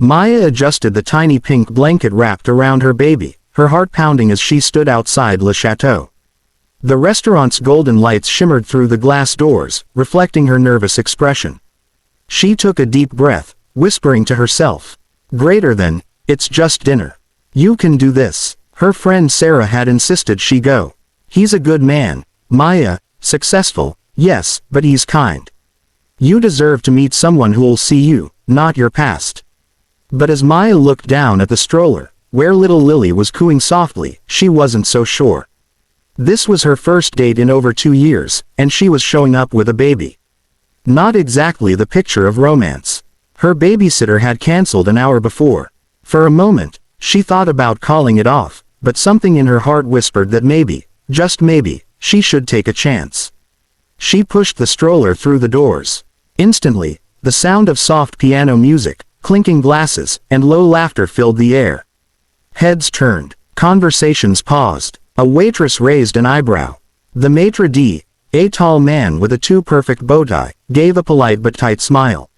Maya adjusted the tiny pink blanket wrapped around her baby, her heart pounding as she stood outside Le Chateau. The restaurant's golden lights shimmered through the glass doors, reflecting her nervous expression. She took a deep breath, whispering to herself, "Greater than, it's just dinner. You can do this." Her friend Sarah had insisted she go. "He's a good man, Maya, successful, yes, but he's kind. You deserve to meet someone who'll see you, not your past." But as Maya looked down at the stroller, where little Lily was cooing softly, she wasn't so sure. This was her first date in over 2 years, and she was showing up with a baby. Not exactly the picture of romance. Her babysitter had cancelled an hour before. For a moment, she thought about calling it off, but something in her heart whispered that maybe, just maybe, she should take a chance. She pushed the stroller through the doors. Instantly, the sound of soft piano music, clinking glasses, and low laughter filled the air. Heads turned, conversations paused, a waitress raised an eyebrow. The maitre d', a tall man with a too-perfect bow tie, gave a polite but tight smile.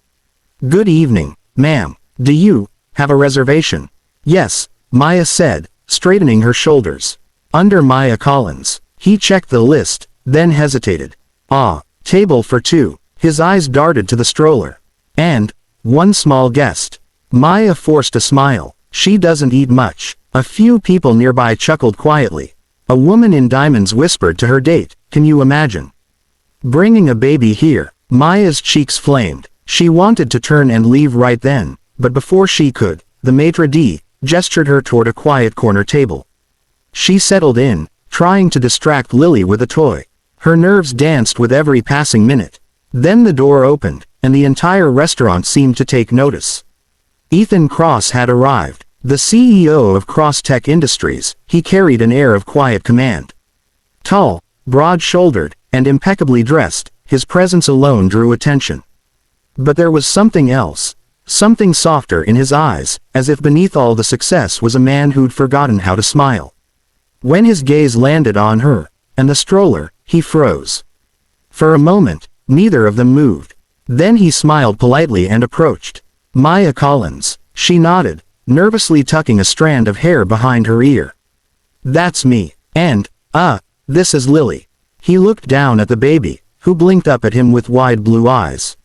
"Good evening, ma'am. Do you have a reservation?" "Yes," Maya said, straightening her shoulders. "Under Maya Collins." He checked the list, then hesitated. "Ah, table for 2. His eyes darted to the stroller. "And one small guest." Maya forced a smile. "She doesn't eat much." A few people nearby chuckled quietly. A woman in diamonds whispered to her date, "Can you imagine bringing a baby here?" Maya's cheeks flamed. She wanted to turn and leave right then, but before she could, the maitre d' gestured her toward a quiet corner table. She settled in, trying to distract Lily with a toy. Her nerves danced with every passing minute. Then the door opened, and the entire restaurant seemed to take notice. Ethan Cross had arrived, the CEO of Cross Tech Industries. He carried an air of quiet command. Tall, broad-shouldered, and impeccably dressed, his presence alone drew attention. But there was something else, something softer in his eyes, as if beneath all the success was a man who'd forgotten how to smile. When his gaze landed on her, and the stroller, he froze. For a moment, neither of them moved. Then he smiled politely and approached. "Maya Collins." She nodded, nervously tucking a strand of hair behind her ear. "That's me. And, this is Lily." He looked down at the baby, who blinked up at him with wide blue eyes.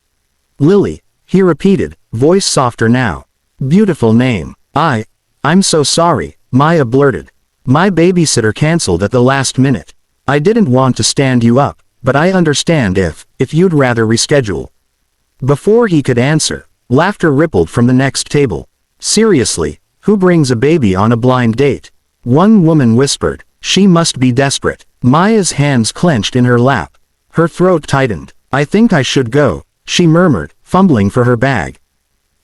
"Lily," he repeated, voice softer now. "Beautiful name." I'm so sorry," Maya blurted. "My babysitter cancelled at the last minute. I didn't want to stand you up, but I understand if you'd rather reschedule." Before he could answer, laughter rippled from the next table. "Seriously, who brings a baby on a blind date?" One woman whispered. "She must be desperate." Maya's hands clenched in her lap. Her throat tightened. "I think I should go," she murmured, fumbling for her bag.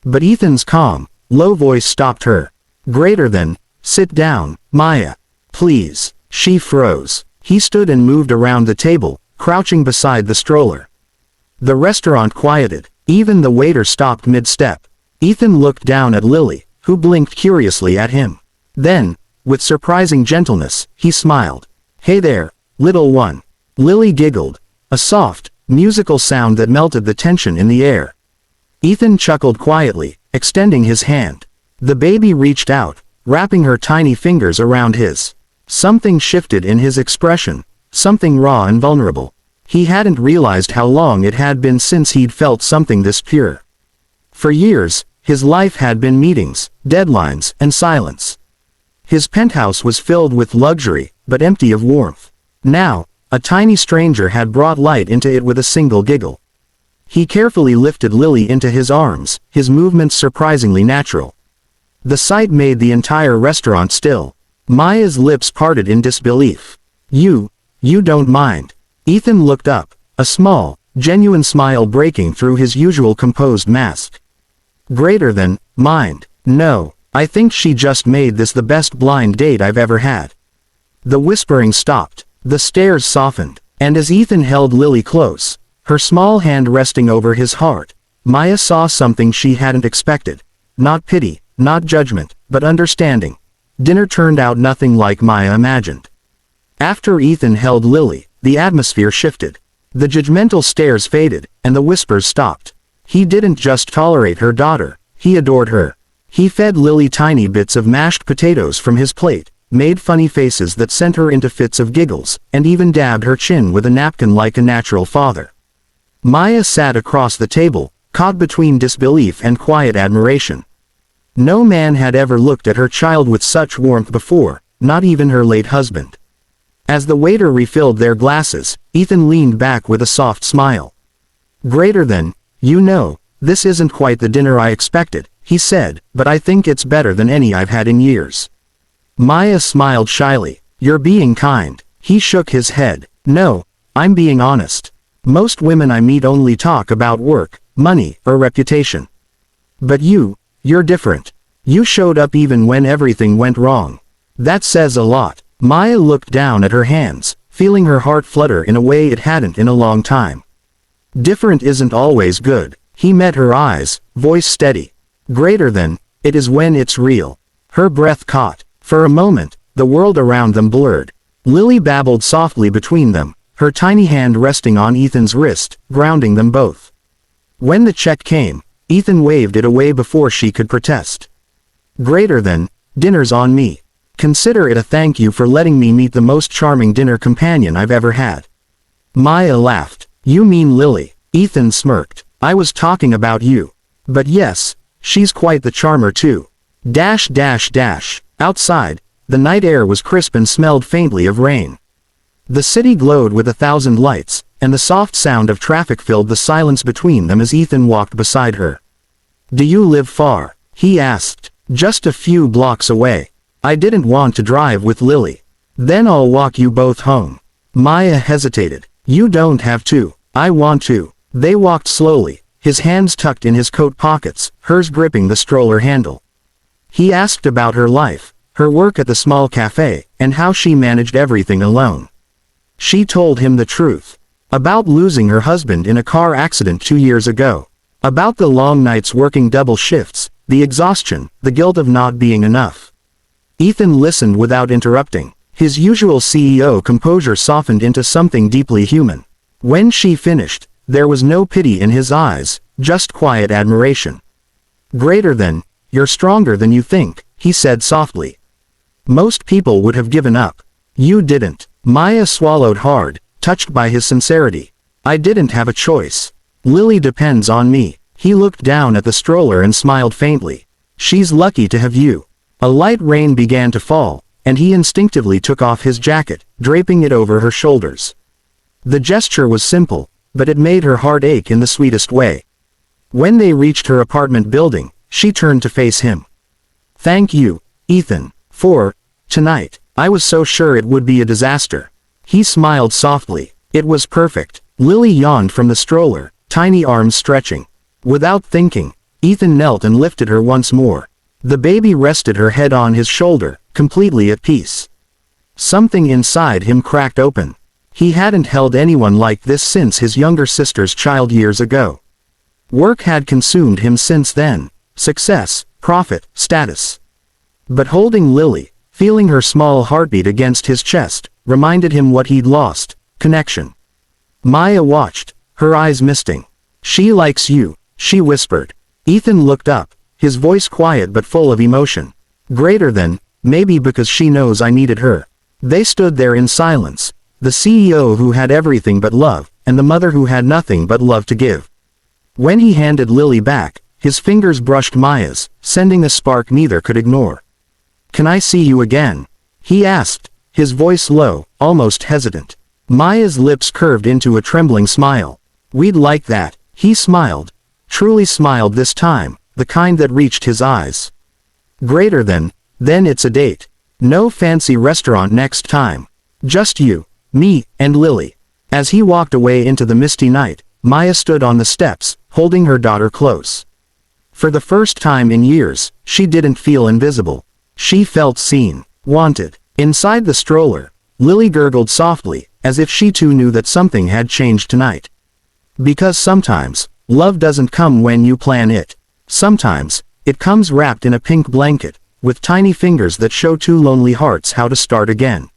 But Ethan's calm, low voice stopped her. "Greater than, sit down, Maya. Please." She froze. He stood and moved around the table, crouching beside the stroller. The restaurant quieted. Even the waiter stopped mid-step. Ethan looked down at Lily, who blinked curiously at him. Then, with surprising gentleness, he smiled. "Hey there, little one." Lily giggled, a soft, musical sound that melted the tension in the air. Ethan chuckled quietly, extending his hand. The baby reached out, wrapping her tiny fingers around his. Something shifted in his expression, something raw and vulnerable. He hadn't realized how long it had been since he'd felt something this pure. For years, his life had been meetings, deadlines, and silence. His penthouse was filled with luxury, but empty of warmth. Now, a tiny stranger had brought light into it with a single giggle. He carefully lifted Lily into his arms, his movements surprisingly natural. The sight made the entire restaurant still. Maya's lips parted in disbelief. You don't mind." Ethan looked up, a small, genuine smile breaking through his usual composed mask. "Greater than, mind. No, I think she just made this the best blind date I've ever had." The whispering stopped, the stares softened, and as Ethan held Lily close, her small hand resting over his heart, Maya saw something she hadn't expected. Not pity, not judgment, but understanding. Dinner turned out nothing like Maya imagined. After Ethan held Lily, the atmosphere shifted. The judgmental stares faded, and the whispers stopped. He didn't just tolerate her daughter, he adored her. He fed Lily tiny bits of mashed potatoes from his plate, made funny faces that sent her into fits of giggles, and even dabbed her chin with a napkin like a natural father. Maya sat across the table, caught between disbelief and quiet admiration. No man had ever looked at her child with such warmth before, not even her late husband. As the waiter refilled their glasses, Ethan leaned back with a soft smile. "Greater than, this isn't quite the dinner I expected," he said, "but I think it's better than any I've had in years." Maya smiled shyly. "You're being kind." He shook his head. "No, I'm being honest. Most women I meet only talk about work, money, or reputation. But you're different. You showed up even when everything went wrong. That says a lot." Maya looked down at her hands, feeling her heart flutter in a way it hadn't in a long time. "Different isn't always good." He met her eyes, voice steady. "Greater than, it is when it's real." Her breath caught. For a moment, the world around them blurred. Lily babbled softly between them, her tiny hand resting on Ethan's wrist, grounding them both. When the check came, Ethan waved it away before she could protest. "Greater than, dinner's on me. Consider it a thank you for letting me meet the most charming dinner companion I've ever had." Maya laughed. "You mean Lily?" Ethan smirked. "I was talking about you. But yes, she's quite the charmer too." Outside, the night air was crisp and smelled faintly of rain. The city glowed with 1,000 lights, and the soft sound of traffic filled the silence between them as Ethan walked beside her. "Do you live far?" he asked. "Just a few blocks away. I didn't want to drive with Lily. Then I'll walk you both home." Maya hesitated. "You don't have to. I want to." They walked slowly, his hands tucked in his coat pockets, hers gripping the stroller handle. He asked about her life, her work at the small cafe, and how she managed everything alone. She told him the truth. About losing her husband in a car accident 2 years ago. About the long nights working double shifts, the exhaustion, the guilt of not being enough. Ethan listened without interrupting. His usual CEO composure softened into something deeply human. When she finished, there was no pity in his eyes, just quiet admiration. "Greater than, you're stronger than you think," he said softly. "Most people would have given up. You didn't." Maya swallowed hard, touched by his sincerity. "I didn't have a choice. Lily depends on me." He looked down at the stroller and smiled faintly. "She's lucky to have you." A light rain began to fall, and he instinctively took off his jacket, draping it over her shoulders. The gesture was simple, but it made her heart ache in the sweetest way. When they reached her apartment building, she turned to face him. "Thank you, Ethan, for tonight. I was so sure it would be a disaster." He smiled softly. "It was perfect." Lily yawned from the stroller, tiny arms stretching. Without thinking, Ethan knelt and lifted her once more. The baby rested her head on his shoulder, completely at peace. Something inside him cracked open. He hadn't held anyone like this since his younger sister's child years ago. Work had consumed him since then. Success, profit, status. But holding Lily, feeling her small heartbeat against his chest, reminded him what he'd lost: connection. Maya watched, her eyes misting. "She likes you," she whispered. Ethan looked up, his voice quiet but full of emotion. "Greater than, maybe because she knows I needed her." They stood there in silence, the CEO who had everything but love, and the mother who had nothing but love to give. When he handed Lily back, his fingers brushed Maya's, sending a spark neither could ignore. "Can I see you again?" he asked, his voice low, almost hesitant. Maya's lips curved into a trembling smile. "We'd like that," he smiled. Truly smiled this time, the kind that reached his eyes. "Greater than, then it's a date. No fancy restaurant next time. Just you, me, and Lily." As he walked away into the misty night, Maya stood on the steps, holding her daughter close. For the first time in years, she didn't feel invisible. She felt seen, wanted. Inside the stroller, Lily gurgled softly, as if she too knew that something had changed tonight. Because sometimes, love doesn't come when you plan it. Sometimes, it comes wrapped in a pink blanket, with tiny fingers that show two lonely hearts how to start again.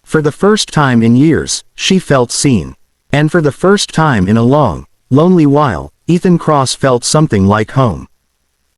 For the first time in years, she felt seen. And for the first time in a long, lonely while, Ethan Cross felt something like home.